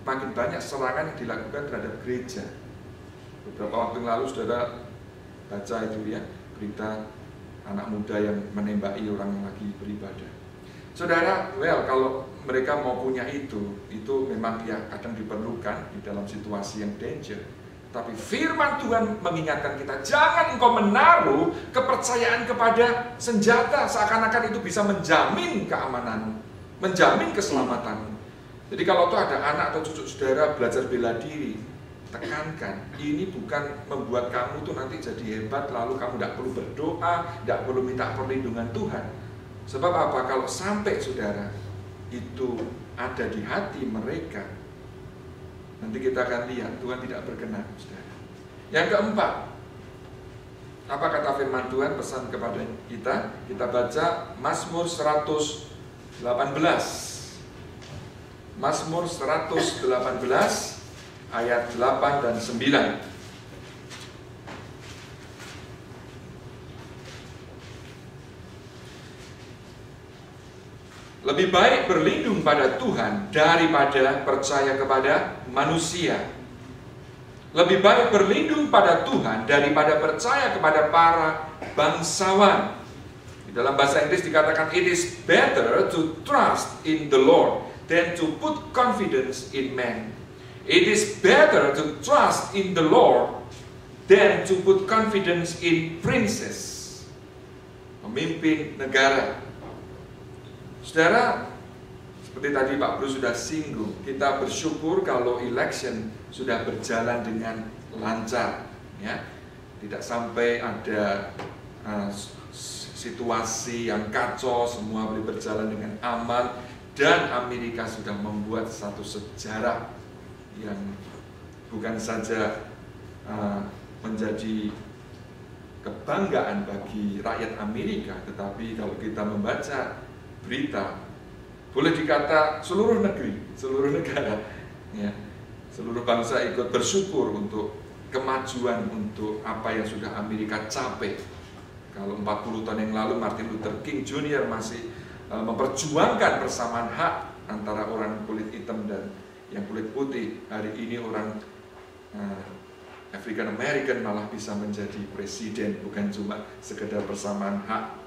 makin banyak serangan yang dilakukan terhadap gereja. Beberapa waktu yang lalu saudara baca itu ya, berita anak muda yang menembaki orang yang lagi beribadah. Saudara, kalau mereka mau punya itu memang ya kadang diperlukan di dalam situasi yang danger. Tapi firman Tuhan mengingatkan kita, jangan engkau menaruh kepercayaan kepada senjata seakan-akan itu bisa menjamin keamananmu, menjamin keselamatanmu. Jadi kalau tuh ada anak atau cucu saudara belajar bela diri, tekankan, ini bukan membuat kamu tuh nanti jadi hebat lalu kamu tidak perlu berdoa, tidak perlu minta perlindungan Tuhan. Sebab apa? Kalau sampai saudara itu ada di hati mereka, nanti kita akan lihat Tuhan tidak berkenan, saudara. Yang keempat, apa kata firman Tuhan pesan kepada kita? Kita baca Mazmur 118. Mazmur 118 ayat 8 dan 9. Lebih baik berlindung pada Tuhan daripada percaya kepada manusia. Lebih baik berlindung pada Tuhan daripada percaya kepada para bangsawan. Di dalam bahasa Inggris dikatakan, it is better to trust in the Lord than to put confidence in man. It is better to trust in the Lord than to put confidence in princes. Pemimpin negara. Saudara, seperti tadi Pak Bro sudah singgung, kita bersyukur kalau election sudah berjalan dengan lancar, ya. Tidak sampai ada situasi yang kacau, semua boleh berjalan dengan aman, dan Amerika sudah membuat satu sejarah yang bukan saja menjadi kebanggaan bagi rakyat Amerika, tetapi kalau kita membaca berita, boleh dikata seluruh negeri, seluruh negara, ya, seluruh bangsa ikut bersyukur untuk kemajuan, untuk apa yang sudah Amerika capai. Kalau 40 tahun yang lalu Martin Luther King Jr. masih memperjuangkan persamaan hak antara orang kulit hitam dan yang kulit putih, hari ini orang African American malah bisa menjadi presiden, bukan cuma sekedar persamaan hak.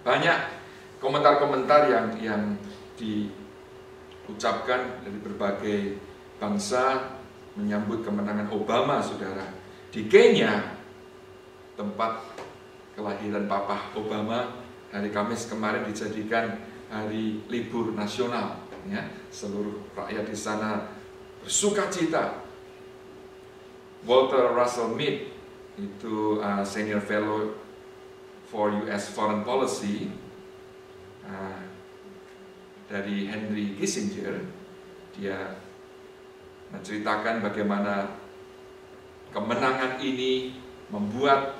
Banyak komentar-komentar yang diucapkan dari berbagai bangsa menyambut kemenangan Obama, saudara. Di Kenya, tempat kelahiran Papa Obama, hari Kamis kemarin dijadikan hari libur nasional, ya. Seluruh rakyat di sana bersukacita. Walter Russell Mead, itu senior fellow for US Foreign Policy dari Henry Kissinger, dia menceritakan bagaimana kemenangan ini membuat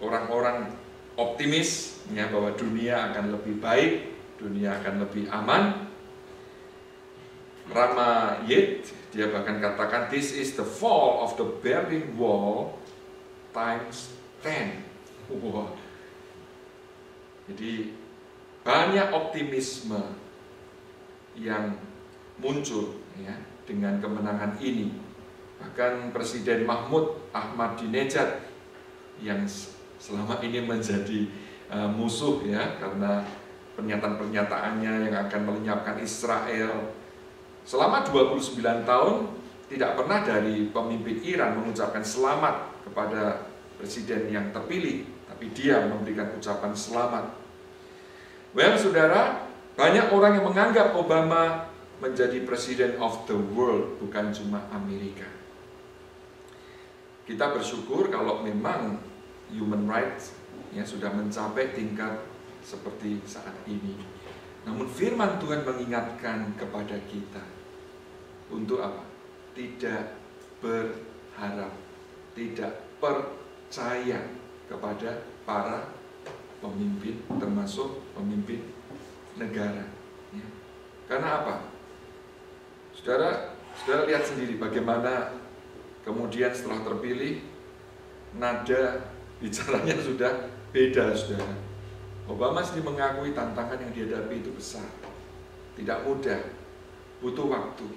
orang-orang optimis, ya, bahwa dunia akan lebih baik, dunia akan lebih aman. Rama Yet, dia bahkan katakan, this is the fall of the Berlin Wall times 10. Wow. Jadi banyak optimisme yang muncul, ya, dengan kemenangan ini. Bahkan Presiden Mahmud Ahmadinejad yang selama ini menjadi musuh, ya, karena pernyataan-pernyataannya yang akan melenyapkan Israel. Selama 29 tahun tidak pernah dari pemimpin Iran mengucapkan selamat kepada presiden yang terpilih, tapi dia memberikan ucapan selamat. Saudara, banyak orang yang menganggap Obama menjadi presiden of the world, bukan cuma Amerika. Kita bersyukur kalau memang human rights, ya, sudah mencapai tingkat seperti saat ini. Namun firman Tuhan mengingatkan kepada kita untuk apa? Tidak berharap, tidak percaya kepada para pemimpin, termasuk pemimpin negara, ya. Karena apa? Saudara lihat sendiri bagaimana kemudian setelah terpilih, nada bicaranya sudah beda, saudara. Obama sendiri mengakui tantangan yang dihadapi itu besar, tidak mudah, butuh waktu.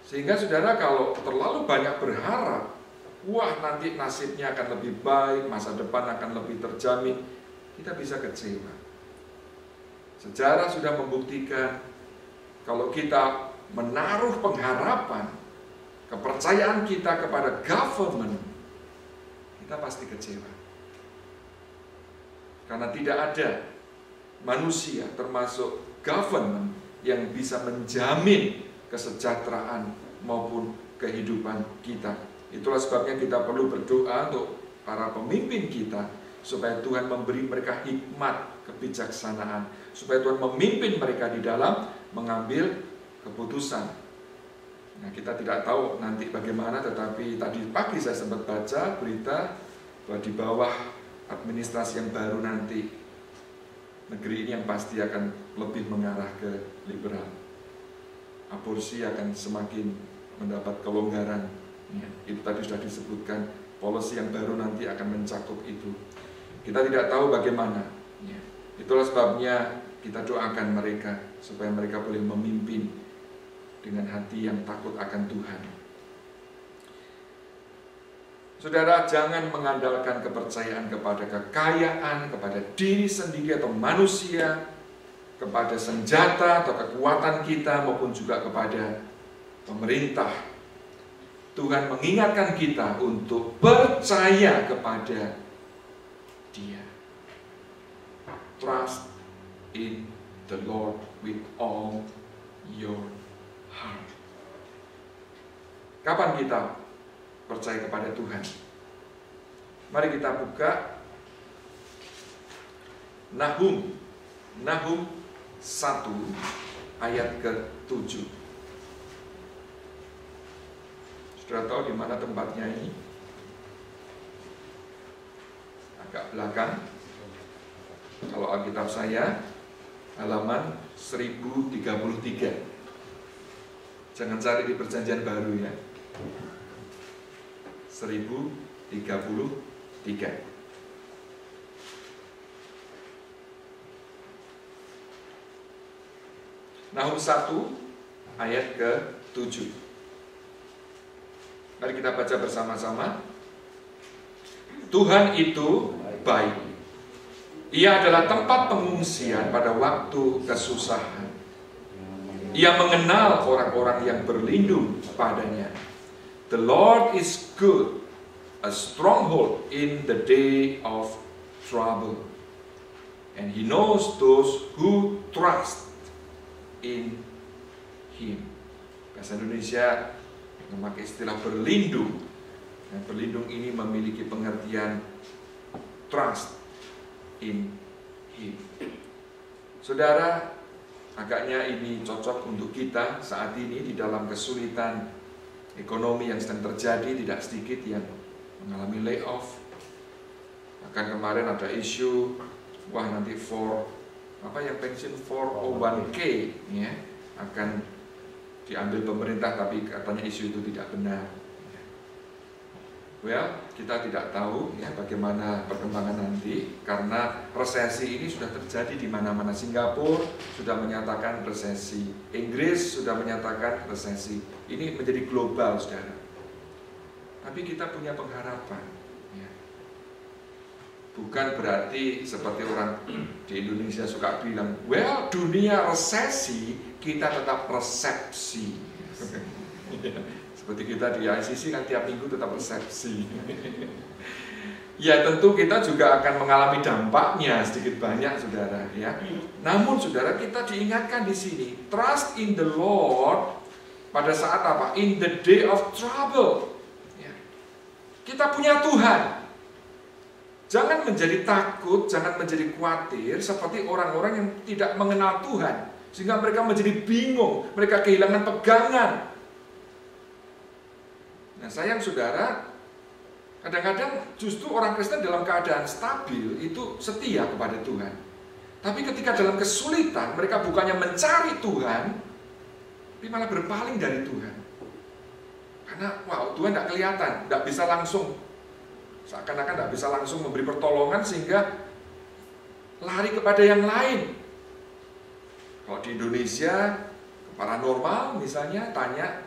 Sehingga saudara kalau terlalu banyak berharap, wah nanti nasibnya akan lebih baik, masa depan akan lebih terjamin, kita bisa kecewa. Sejarah sudah membuktikan kalau kita menaruh pengharapan, kepercayaan kita kepada government, kita pasti kecewa. Karena tidak ada manusia termasuk government yang bisa menjamin kesejahteraan maupun kehidupan kita. Itulah sebabnya kita perlu berdoa untuk para pemimpin kita, supaya Tuhan memberi mereka hikmat, kebijaksanaan, supaya Tuhan memimpin mereka di dalam mengambil keputusan. Nah, kita tidak tahu nanti bagaimana, tetapi tadi pagi saya sempat baca berita bahwa di bawah administrasi yang baru nanti, negeri ini yang pasti akan lebih mengarah ke liberal. Aborsi akan semakin mendapat kelonggaran. Itu tadi sudah disebutkan, policy yang baru nanti akan mencakup itu. Kita tidak tahu bagaimana. Itulah sebabnya kita doakan mereka supaya mereka boleh memimpin dengan hati yang takut akan Tuhan. Saudara, jangan mengandalkan kepercayaan kepada kekayaan, kepada diri sendiri atau manusia, kepada senjata atau kekuatan kita, maupun juga kepada pemerintah. Tuhan mengingatkan kita untuk percaya kepada Dia. Trust in the Lord with all your heart. Kapan kita percaya kepada Tuhan? Mari kita buka Nahum 1 ayat ke-7. Sudah tahu di mana tempatnya ini? Agak belakang. Kalau Alkitab saya halaman 1033. Jangan cari di Perjanjian Baru ya. 1033. Nahum 1 ayat ke-7. Mari kita baca bersama-sama. Tuhan itu baik. Ia adalah tempat pengungsian pada waktu kesusahan. Ia mengenal orang-orang yang berlindung padanya. The Lord is good, a stronghold in the day of trouble. And He knows those who trust in Him. Bahasa Indonesia memakai istilah berlindung. Dan berlindung ini memiliki pengertian trust in Him. Saudara, agaknya ini cocok untuk kita saat ini di dalam kesulitan ekonomi yang sedang terjadi. Tidak sedikit yang mengalami layoff. Bahkan kemarin ada isu, wah nanti pensiun 401k ya, akan diambil pemerintah, tapi katanya isu itu tidak benar. Well, kita tidak tahu ya bagaimana perkembangan nanti, karena resesi ini sudah terjadi di mana-mana. Singapura sudah menyatakan resesi, Inggris sudah menyatakan resesi. Ini menjadi global, saudara. Tapi kita punya pengharapan. Ya. Bukan berarti seperti orang di Indonesia suka bilang, well, dunia resesi, kita tetap resepsi. Seperti kita di ICC kan tiap minggu tetap resepsi. Ya tentu kita juga akan mengalami dampaknya sedikit banyak, saudara. Ya. Namun saudara, kita diingatkan di sini, trust in the Lord pada saat apa? In the day of trouble. Ya. Kita punya Tuhan. Jangan menjadi takut, jangan menjadi khawatir seperti orang-orang yang tidak mengenal Tuhan, sehingga mereka menjadi bingung, mereka kehilangan pegangan. Nah, sayang saudara, kadang-kadang justru orang Kristen dalam keadaan stabil itu setia kepada Tuhan. Tapi ketika dalam kesulitan, mereka bukannya mencari Tuhan, tapi malah berpaling dari Tuhan. Karena, wow, Tuhan tidak kelihatan, tidak bisa langsung, seakan-akan tidak bisa langsung memberi pertolongan, sehingga lari kepada yang lain. Kalau di Indonesia, paranormal misalnya, tanya,